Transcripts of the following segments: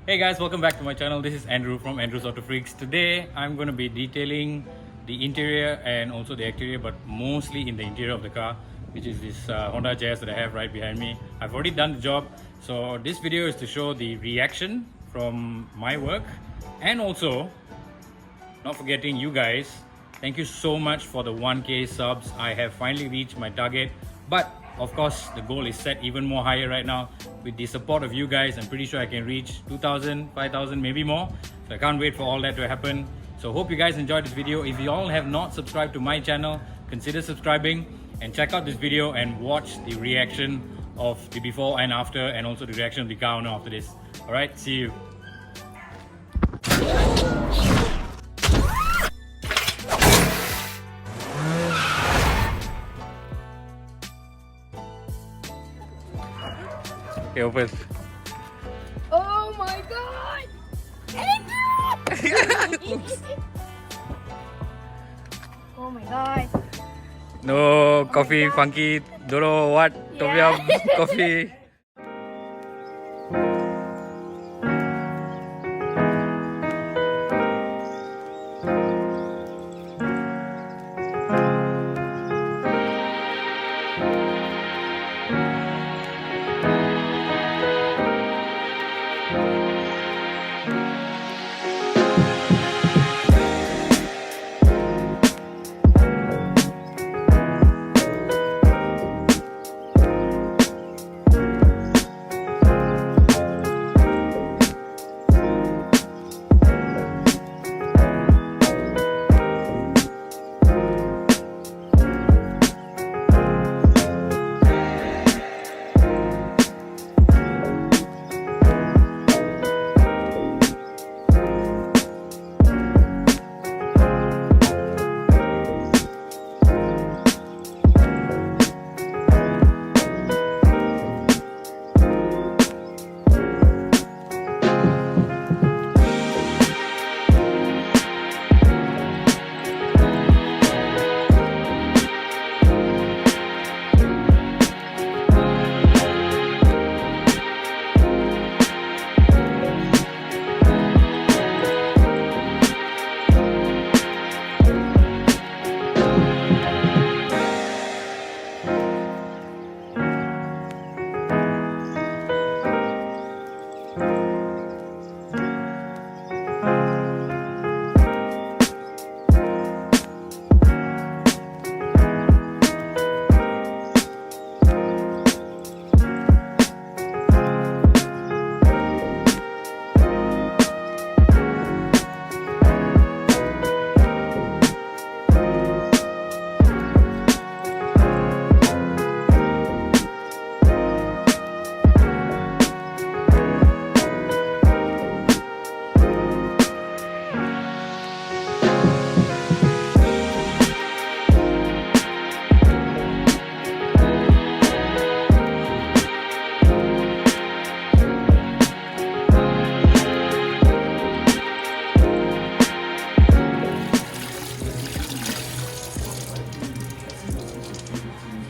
Hey guys, welcome back to my channel. This is Andrew from Andrew's Auto Freaks. Today I'm going to be detailing the interior and also the exterior, but mostly in the interior of the car, which is this Honda Jazz that I have right behind me. I've already done the job, so this video is to show the reaction from my work, and also not forgetting you guys. Thank you so much for the 1K subs. I have finally reached my target, but of course the goal is set even more higher right now. With the support of you guys, I'm pretty sure I can reach 2,000, 5,000, maybe more. So I can't wait for all that to happen. So hope you guys enjoyed this video. If you all have not subscribed to my channel, consider subscribing and check out this video and watch the reaction of the before and after, and also the reaction of the car owner after this. Alright, see you. Okay, open. Oh my god! Andrew! Oh my god. No coffee, funky, don't know what, tom yum coffee.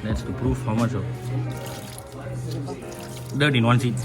That's to prove how much of dirt in one seat.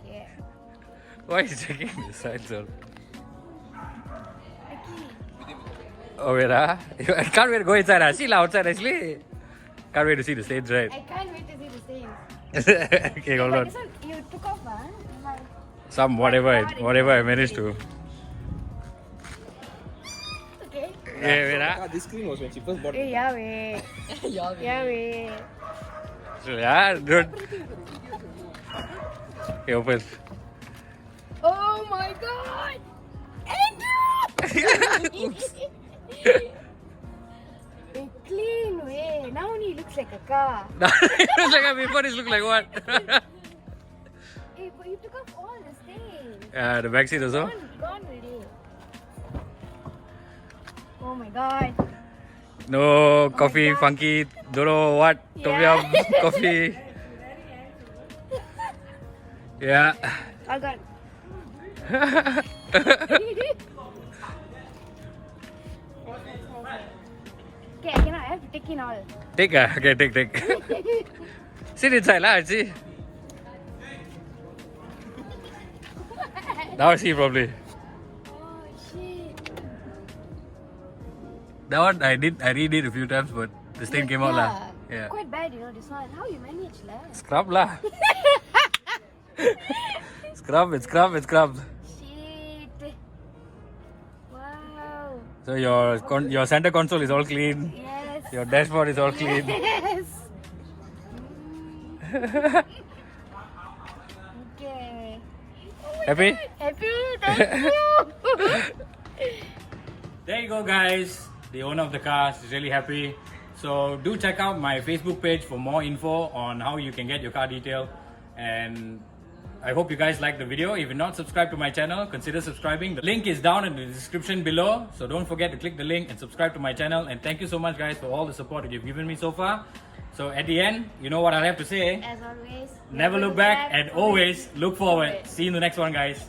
Yeah. Why are you checking the sides all? Okay. Oh wait, I can't wait to go inside. See lah outside actually. Can't wait to see the stage, right? I can't wait to see the stains. Okay, hold But on. this one you took off, huh? Like, Some whatever I managed to. okay. Yeah, wait This screen was when she first bought it. Hey, Yahweh. Yahweh. Yeah, dude. Okay, open. Oh my god! Andrew! Oops. A clean way. Now only it looks like a car. It's like before this look like what? Hey, but you took off all the stains. The back seat also. Gone already. Oh my god. No coffee, God. funky, don't know what. Tom Yeah. yum coffee. Yeah. I got. Okay, I cannot. I have to take in all. Take okay, take. Sit inside lah, see. Now see probably. Oh shit. That one I redid a few times, but the stain came out lah. Yeah. Quite bad, this one. How you manage, lah? Scrub lah. Scrub. Shit. Wow. So your center console is all clean. Yes. Your dashboard is all clean. Yes. Okay. Happy? Happy. Thank you. There you go, guys. The owner of the car is really happy. So do check out my Facebook page for more info on how you can get your car detailed. And I hope you guys liked the video. If you're not subscribed to my channel, consider subscribing. The link is down in the description below. So don't forget to click the link and subscribe to my channel. And thank you so much, guys, for all the support that you've given me so far. So at the end, you know what I have to say. As always. Never look back and always look forward. See you in the next one, guys.